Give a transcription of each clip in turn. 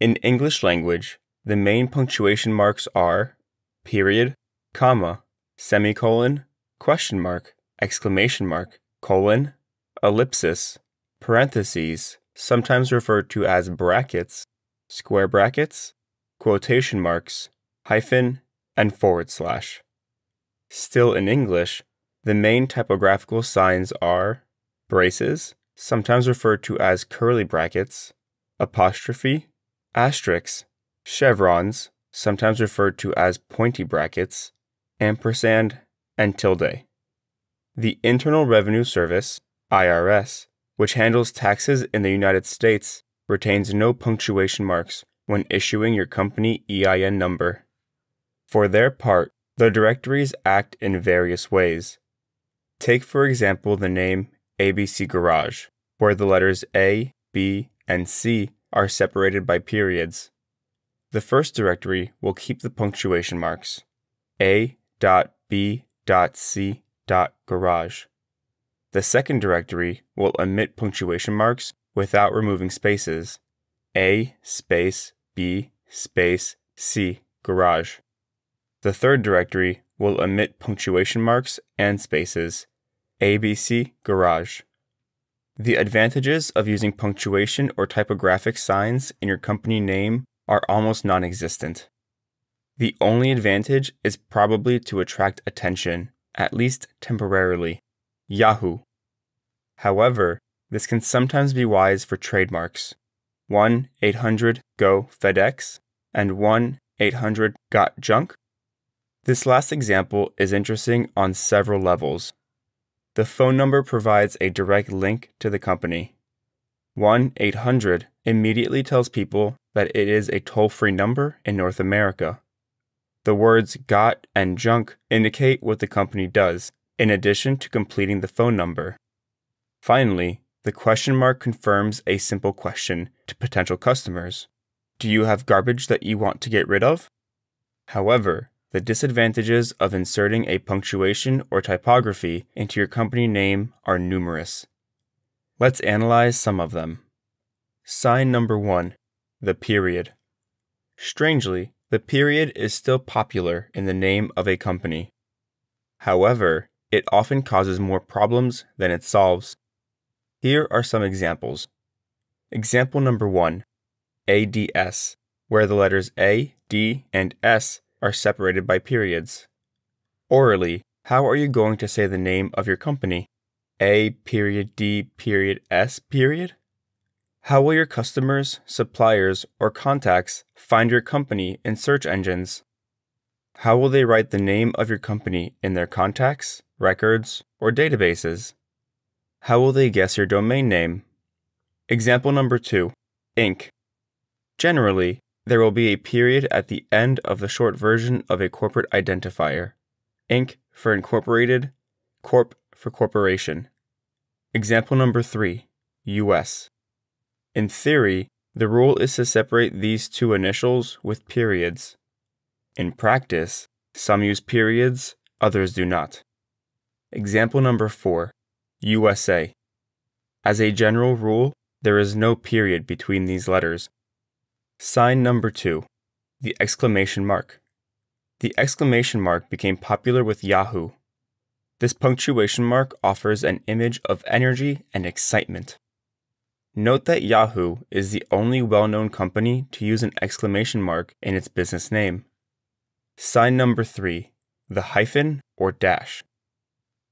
In English language, the main punctuation marks are period, comma, semicolon, question mark, exclamation mark, colon, ellipsis, parentheses, sometimes referred to as brackets, square brackets, quotation marks, hyphen, and forward slash. Still in English, the main typographical signs are braces, sometimes referred to as curly brackets, apostrophe, asterisks, chevrons, sometimes referred to as pointy brackets, ampersand, and tilde. The Internal Revenue Service, IRS, which handles taxes in the United States, retains no punctuation marks when issuing your company EIN number. For their part, the directories act in various ways. Take for example the name ABC Garage, where the letters A, B, and C are separated by periods. The first directory will keep the punctuation marks A.B.C.Garage. The second directory will omit punctuation marks without removing spaces. A space B space C Garage. The third directory will omit punctuation marks and spaces. ABC Garage. The advantages of using punctuation or typographic signs in your company name are almost non-existent. The only advantage is probably to attract attention, at least temporarily. Yahoo! However, this can sometimes be wise for trademarks. 1-800-GO-FedEx and 1-800-GOT-JUNK. This last example is interesting on several levels. The phone number provides a direct link to the company. 1-800 immediately tells people that it is a toll-free number in North America. The words "got" and "junk" indicate what the company does, in addition to completing the phone number. Finally, the question mark confirms a simple question to potential customers. Do you have garbage that you want to get rid of? However, the disadvantages of inserting a punctuation or typography into your company name are numerous. Let's analyze some of them. Sign number 1, the period. Strangely, the period is still popular in the name of a company. However, it often causes more problems than it solves. Here are some examples. Example number 1, ADS, where the letters A, D, and S are separated by periods. Orally, how are you going to say the name of your company? A.D.S. How will your customers, suppliers, or contacts find your company in search engines? How will they write the name of your company in their contacts, records, or databases? How will they guess your domain name? Example number 2, Inc. Generally, there will be a period at the end of the short version of a corporate identifier. Inc. for Incorporated, Corp. for Corporation. Example number 3, U.S. In theory, the rule is to separate these two initials with periods. In practice, some use periods, others do not. Example number 4, U.S.A. As a general rule, there is no period between these letters. Sign number 2, the exclamation mark. The exclamation mark became popular with Yahoo. This punctuation mark offers an image of energy and excitement. Note that Yahoo is the only well-known company to use an exclamation mark in its business name. Sign number 3, the hyphen or dash.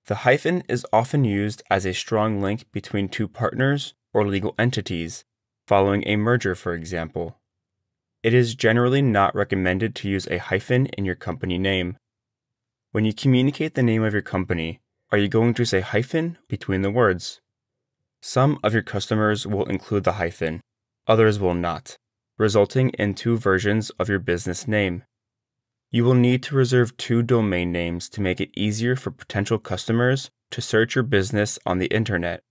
The hyphen is often used as a strong link between two partners or legal entities, following a merger, for example. It is generally not recommended to use a hyphen in your company name. When you communicate the name of your company, are you going to say hyphen between the words? Some of your customers will include the hyphen, others will not, resulting in two versions of your business name. You will need to reserve 2 domain names to make it easier for potential customers to search your business on the internet: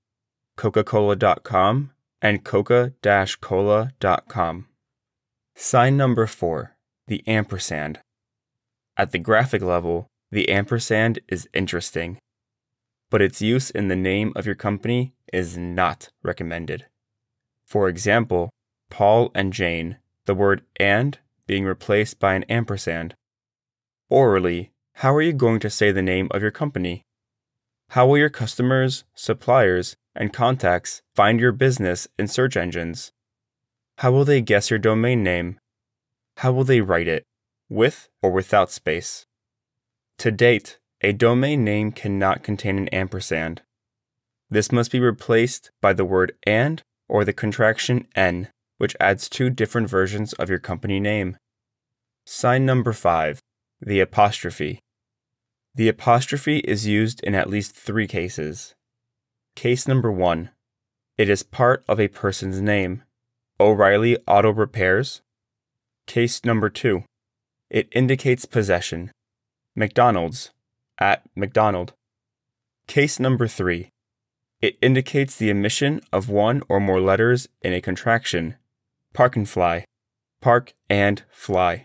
coca-cola.com and coca-cola.com. Sign number 4, the ampersand. At the graphic level, the ampersand is interesting, but its use in the name of your company is not recommended. For example, Paul and Jane, the word and being replaced by an ampersand. Orally, how are you going to say the name of your company? How will your customers, suppliers, and contacts find your business in search engines? How will they guess your domain name? How will they write it, with or without space? To date, a domain name cannot contain an ampersand. This must be replaced by the word and or the contraction n, which adds two different versions of your company name. Sign number 5, the apostrophe. The apostrophe is used in at least 3 cases. Case number 1. It is part of a person's name. O'Reilly Auto Repairs. Case number 2. It indicates possession. McDonald's, at McDonald. Case number 3. It indicates the omission of one or more letters in a contraction. Park and fly. Park and fly.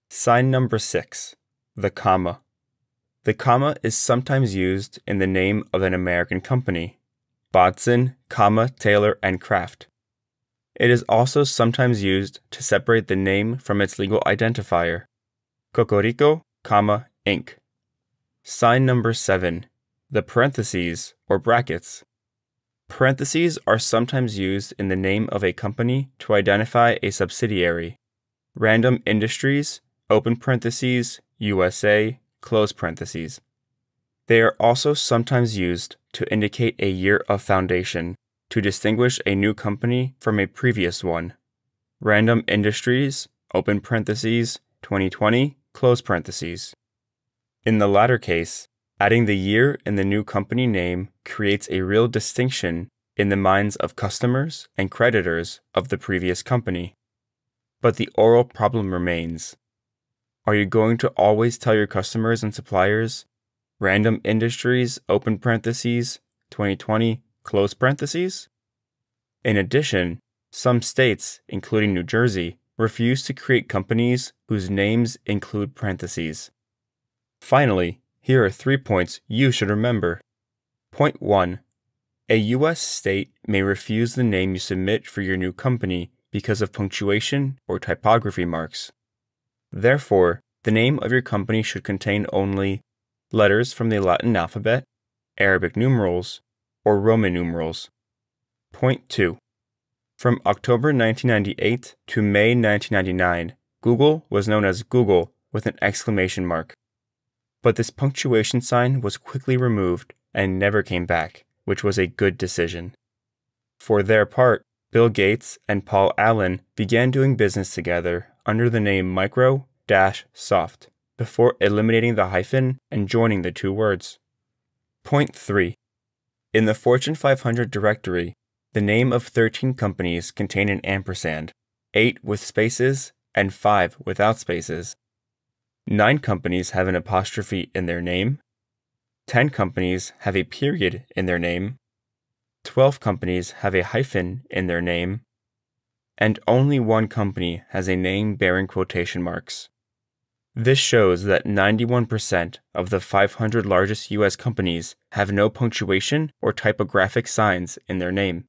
Sign number 6. The comma. The comma is sometimes used in the name of an American company. Bodson, Taylor & Craft. It is also sometimes used to separate the name from its legal identifier. Cocorico, Inc. Sign number 7. The parentheses or brackets. Parentheses are sometimes used in the name of a company to identify a subsidiary. Random Industries, open parentheses, U.S.A, close parentheses. They are also sometimes used to indicate a year of foundation, to distinguish a new company from a previous one. Random Industries, open parentheses, 2020, close parentheses. In the latter case, adding the year in the new company name creates a real distinction in the minds of customers and creditors of the previous company. But the oral problem remains. Are you going to always tell your customers and suppliers, Random Industries, open parentheses, 2020, close parentheses? In addition, some states, including New Jersey, refuse to create companies whose names include parentheses. Finally, here are 3 points you should remember. Point 1. A U.S. state may refuse the name you submit for your new company because of punctuation or typography marks. Therefore, the name of your company should contain only letters from the Latin alphabet, Arabic numerals, or Roman numerals. Point 2. From October 1998 to May 1999, Google was known as Google with an exclamation mark. But this punctuation sign was quickly removed and never came back, which was a good decision. For their part, Bill Gates and Paul Allen began doing business together under the name Microsoft before eliminating the hyphen and joining the 2 words. Point 3. In the Fortune 500 directory, the name of 13 companies contain an ampersand, 8 with spaces and 5 without spaces. 9 companies have an apostrophe in their name. 10 companies have a period in their name. 12 companies have a hyphen in their name. And only 1 company has a name bearing quotation marks. This shows that 91% of the 500 largest U.S. companies have no punctuation or typographic signs in their name.